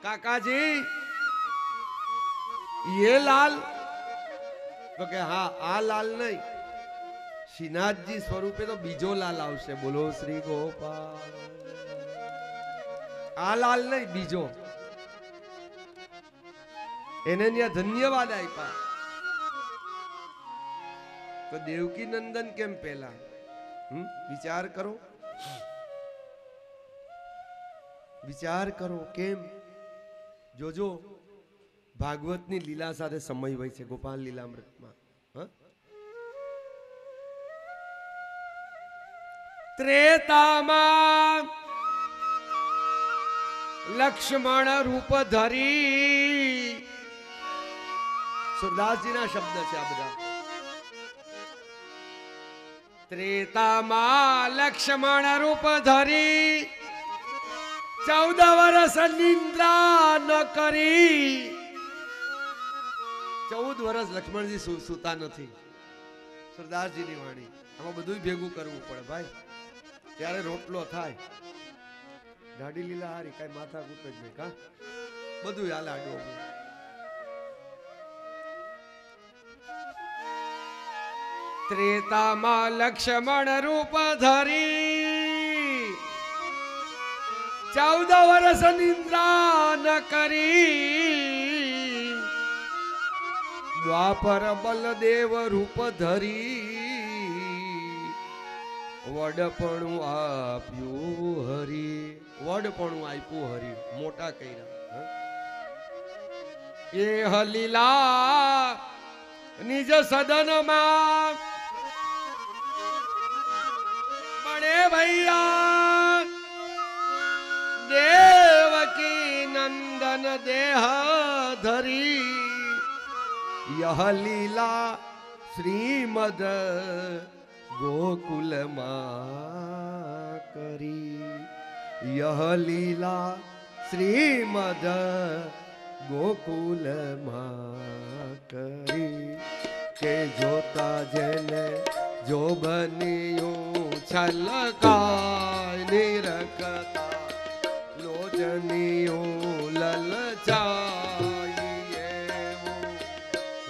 काका जी ये लाल तो के हाँ आ लाल नहीं श्रीनाथ जी स्वरूपे तो बीजो लाल आवशे बोलो श्री गोपाल आ लाल नहीं बीजो एने धन्यवाद आप्या तो देवकी नंदन केम पहला विचार करो केम जोजो भागवत नी लीला साथे समय वही छे गोपाल लीलामृत में त्रेता में लक्ष्मण रूप धरी सूरदास जी ना शब्द छे आ बधा त्रेता में लक्ष्मण रूप धरी 14 वर्ष निंद्रा न करी 14 वर्ष लक्ष्मण जी सुता नहीं सूरदास जी नी वाणी आमां बधुं भेगुं करवुं पड़े भाई त्यारे रोटलो थाय दाढ़ी लीला हारी काई माथा कूट ज नहीं का बधुं हाले आडो त्रेता मां लक्ष्मण रूप धरी 14 वर्ष निंद्रा न करी द्वापर बलदेव रूप धरी वडपणु आप्यु हरि वडपणु आप्यु हरि मोटा कर्या ये हलीला निज सदन में बड़े भैया देवकी नंदन देह धरी यह लीला श्रीमद गोकुल मां करी यह लीला श्रीमद गोकुल मां करी के जोता जने जो बनियो छलकाय निरखता लोचनियो ललचाई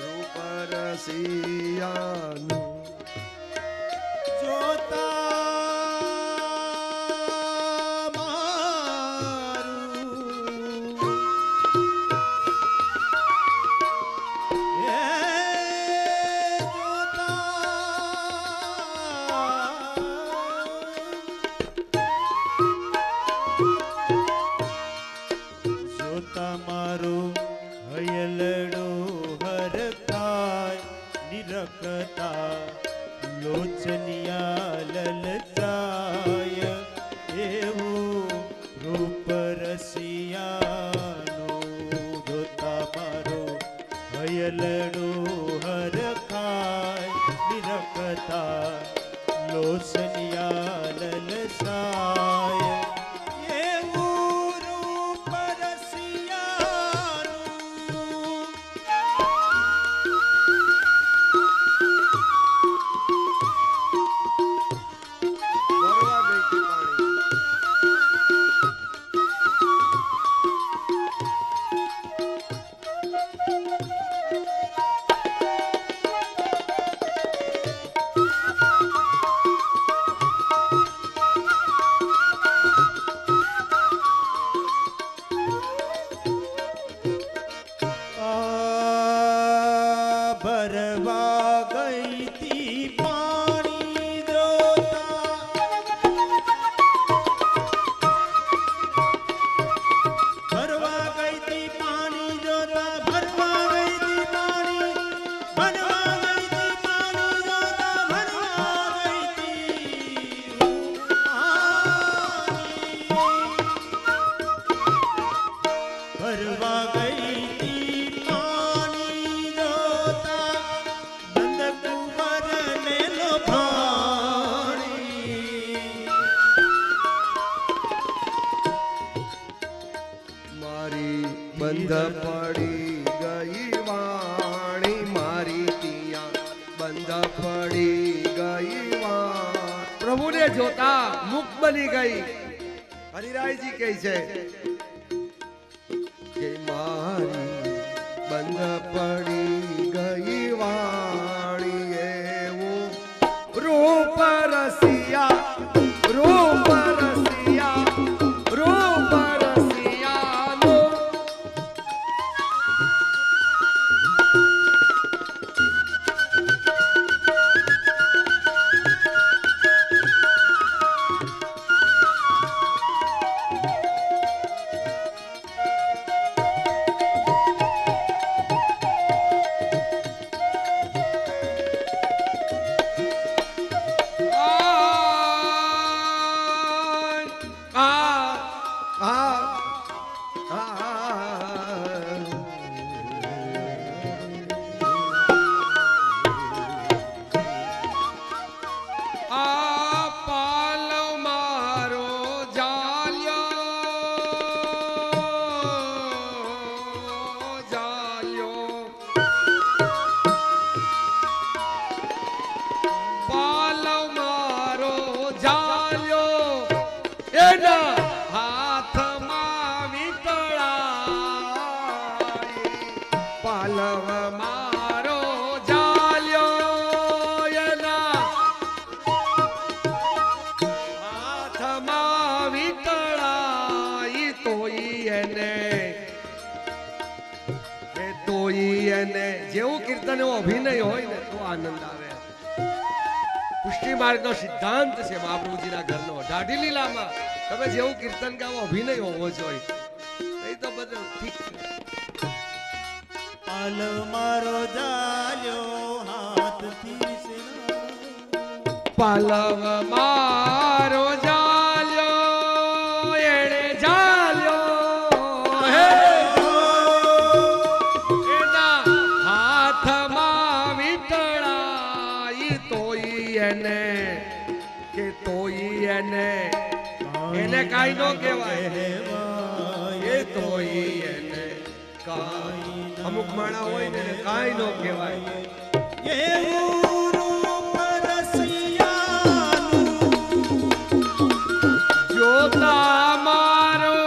रूप रसियानु जोता बंध पड़ी गई वाणी मारी तिया बंध पड़ी गई वाणी प्रभु ने जोता मुख बनी गई हरिराय जी कही छे પડી ગઈ વાણી એવું રૂપ રસિયા રૂપ રસિયા રૂપ રસિયાનો જેવું કીર્તન એવો અભિનય હોય ને તો આનંદ આવે. પુષ્ટિ માર્ગ નો સિદ્ધાંત છે મહાપ્રભુજીના ઘરનો. ઢાઢી લીલામાં તમે જેવું કીર્તન ગાવો અભિનય હોવો જોઈએ. નહીં તો બધું ઠીક છે. પાલ મારો જાલ્યો હાથથી પાલવ મારો જાલ્યો એણે જાલ્યો એના હાથમાં વીટળાઈ તોય એને કે તોય એને કાઈ નો કહેવાય એ તોય એને કાઈ અમુક માણા હોય ને કાઈ નો કહેવાય. જોતા મારો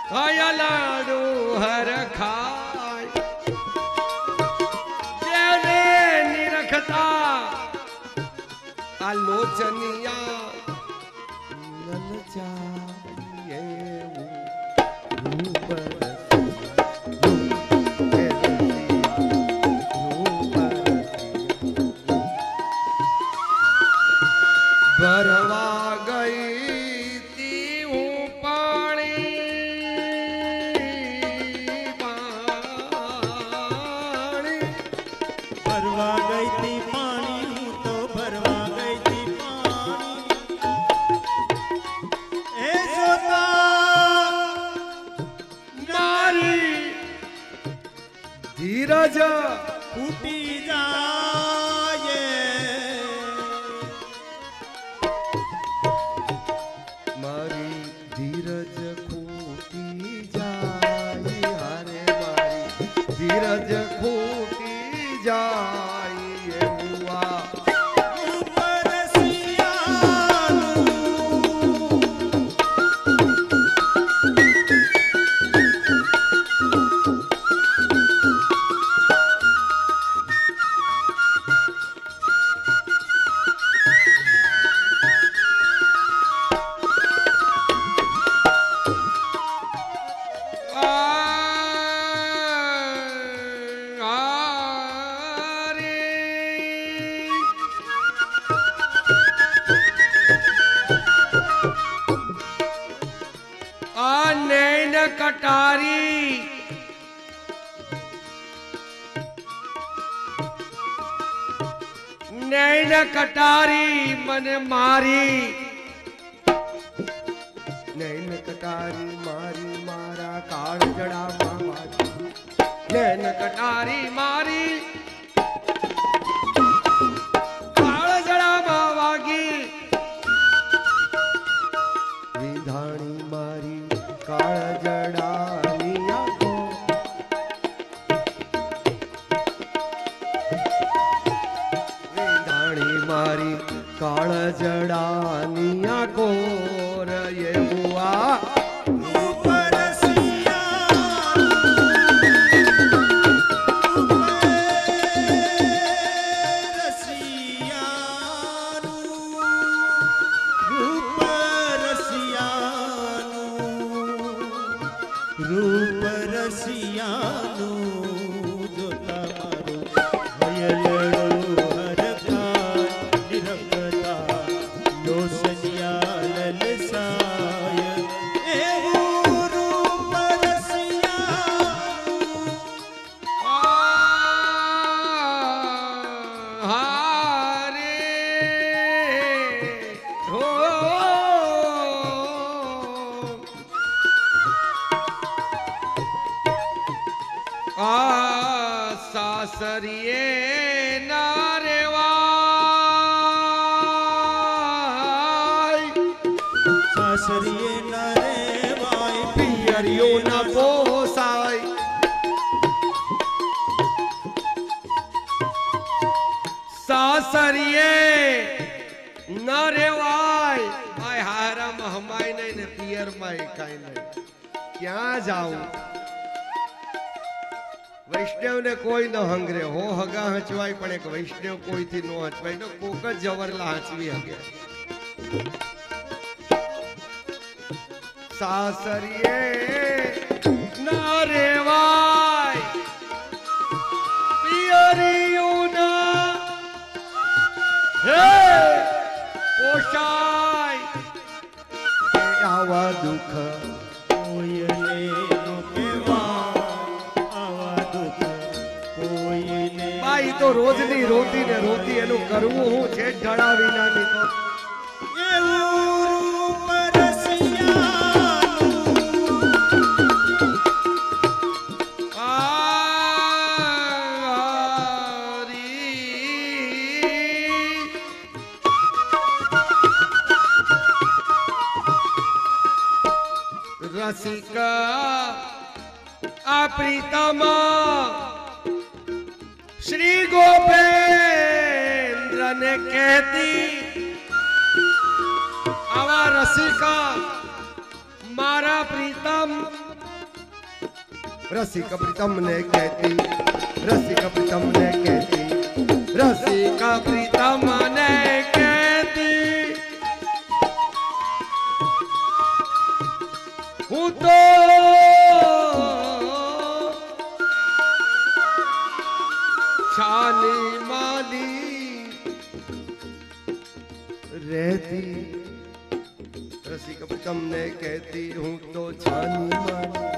ખયલાડુ હર ખાય જેને નિરખતા આ લોચનિયા લલચાય એવું રૂપ ભરવા ગઈ તી હું પાણી ભરવા ગઈ તી પાણી હું તો ભરવા ગઈ તી પાણી એ જોતા મારી ધીરજ ફૂટી જાય મારી ધીરજ ખૂટી જાય હારે મારી ધીરજ ખૂટી જાય એવું આ કટારી નૈન કટારી મને મારી નૈન કટારી મારી મારા કાળ જડામાં વાગી નૈન કટારી મારી કાળ જડામાં વાગી વિધાણી મારી કાળ જડાની આંખો વિધાણી મારી કાળ જડાની આંખો એવું આ રૂપ રસિયાનું જોતા મારું ભયલડું હરખાય નિરખતા લોસનિયા લલસાય એવું રૂપ રસિયાનું હારે હો સાસરીએ ના રેવાય સાસરીએ ન રેવાય પિયરિયો ના પોસાય સાસરીએ ન રેવાય આય હારામ હમાય નહીં ને પિયરમાં કાંઈ નહીં ક્યાં જાઉં વૈષ્ણવ ને કોઈ ન હંગરે હો હગા હચવાય પણ એક વૈષ્ણવ કોઈથી નો હચવાય ને કોક જ જવરલા હચવી હગે સાસરીએ ના રેવાય પિયરિયું ના હે પોષાય આવા દુઃખ કોઈને નો કહેવાય આવા દુઃખ કોઈને બાઈ તો રોજની રોતી ને રોતી એનું કરવું હું છે ઢળા વિનાની તો એવું રૂપ રસિયાનું રસિકા આ પ્રીતમ શ્રી ગોપેન્દ્ર ને કહેતી આવા રસિકા મારા પ્રીતમ રસિકા પ્રીતમ ને કહેતી રસિકા પ્રીતમ ને કહેતી રસિકા પ્રીતમ ને કહેતી હું તો છાની માની રહેતી રસિકા પ્રીતમ ને કહેતી હું તો છાની માની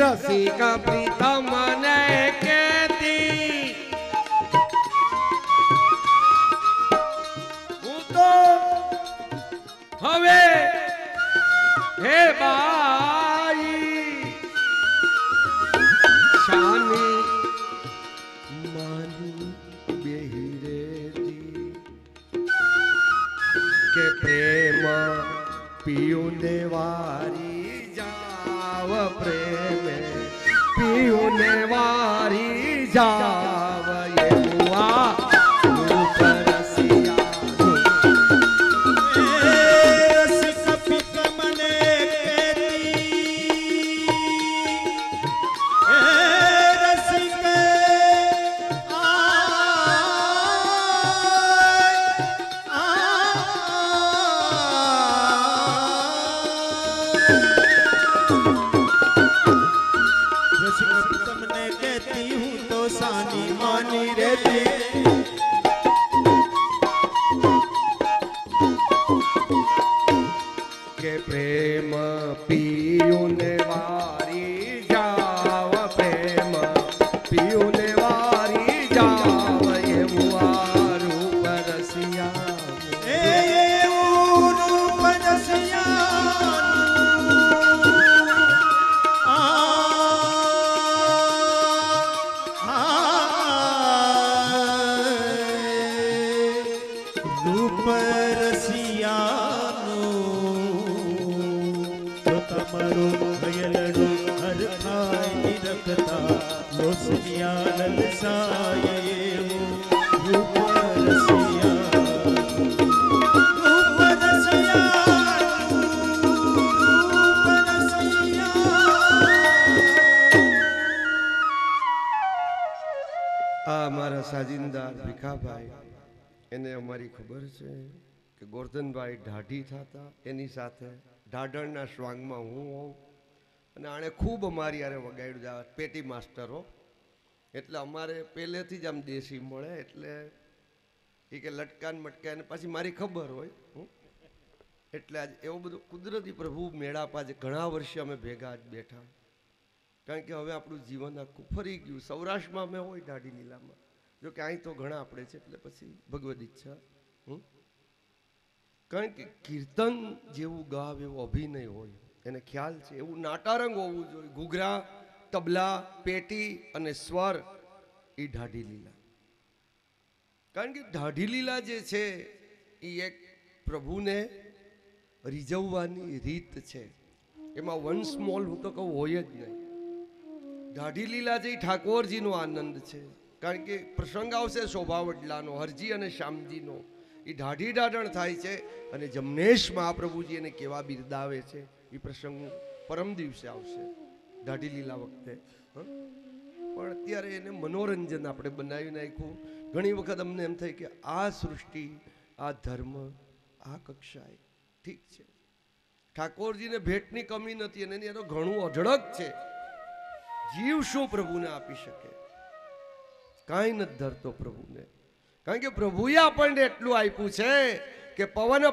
રસિકા પ્રીતમ ને કહેતી હું તો હવે હે બાઈ શાની માની બેહી રેતી કે પ્રેમ પીયુને વારી જાવ પ્રેમે પીયુને વારી જાવ એવું આ રૂપ રસિયાનું રસિક પિતમ ને કહેતી રસિક રસિક પિતમ ને કહેતી હું તો સાની માની રહેતી કે પ્રેમ પીયુને વારી જાવ પ્રેમ પીયુને વારી જાવ એવું આ રૂપ રસિયાનું એવું રૂપ રૂપ રસિયાનું તો તમારું ભયલડું હરખાય નિરખતા લોસનિયા લલસાય એવું રૂપ રસિયાનું રૂપ રસિયાનું રૂપ રસિયાનું આ મારા સાજિંદાર ભીખાભાઈ એને અમારી ખબર છે કે ગોરધનભાઈ ઢાઢી થતા, એની સાથે ઢાઢણના શ્વાંગમાં હું હોઉં, અને આણે ખૂબ અમારી યારે વગાડ્યું જાય પેટી માસ્ટરો, એટલે અમારે પહેલેથી જ આમ દેશી મળે, એટલે એ કે લટકાન મટકાને પાછી મારી ખબર હોય એટલે આજ એવું બધું કુદરતી પ્રભુ મેળાપ આજે ઘણા વર્ષે અમે ભેગા જ બેઠા, કારણ કે હવે આપણું જીવન આખું ફરી ગયું. સૌરાષ્ટ્રમાં અમે હોય ઢાઢી લીલામાં, જો કે અહીં તો ઘણા આપણે છે, એટલે પછી ભગવદ ઈચ્છા. કારણ કે કીર્તન જેવું ગાવ એવો અભિનય હોય, એને ખ્યાલ છે, એવું નાટારંગ હોવું જોઈએ. ઘૂઘરા, તબલા, પેટી અને સ્વર એ ઢાઢી લીલા. કારણ કે ઢાઢી લીલા જે છે એ એક પ્રભુને રીઝવવાની રીત છે, એમાં વન સ્મોલ હું તો કહું હોય જ નહીં. ઢાઢી લીલા જે ઠાકોરજીનો આનંદ છે, કારણ કે પ્રસંગ આવશે શોભા વડલાનો, હરજી અને શ્યામજીનો, એ ઢાઢી ઢાઢણ થાય છે, અને જમનેશ મહાપ્રભુજી એને કેવા બિરદાવે છે એ પ્રસંગ પરમ દિવસે આવશે ઢાઢી લીલા વખતે. પણ અત્યારે એને મનોરંજન આપણે બનાવી નાખ્યું. ઘણી વખત અમને એમ થાય કે આ સૃષ્ટિ, આ ધર્મ, આ કક્ષાએ ઠીક છે, ઠાકોરજીને ભેટની કમી નથી, અને એનો ઘણું અઢળક છે. જીવ શું પ્રભુને આપી શકે? કાંઈ નથી ધરતો પ્રભુને, કારણ કે પ્રભુએ આપણને એટલું આપ્યું છે કે પવન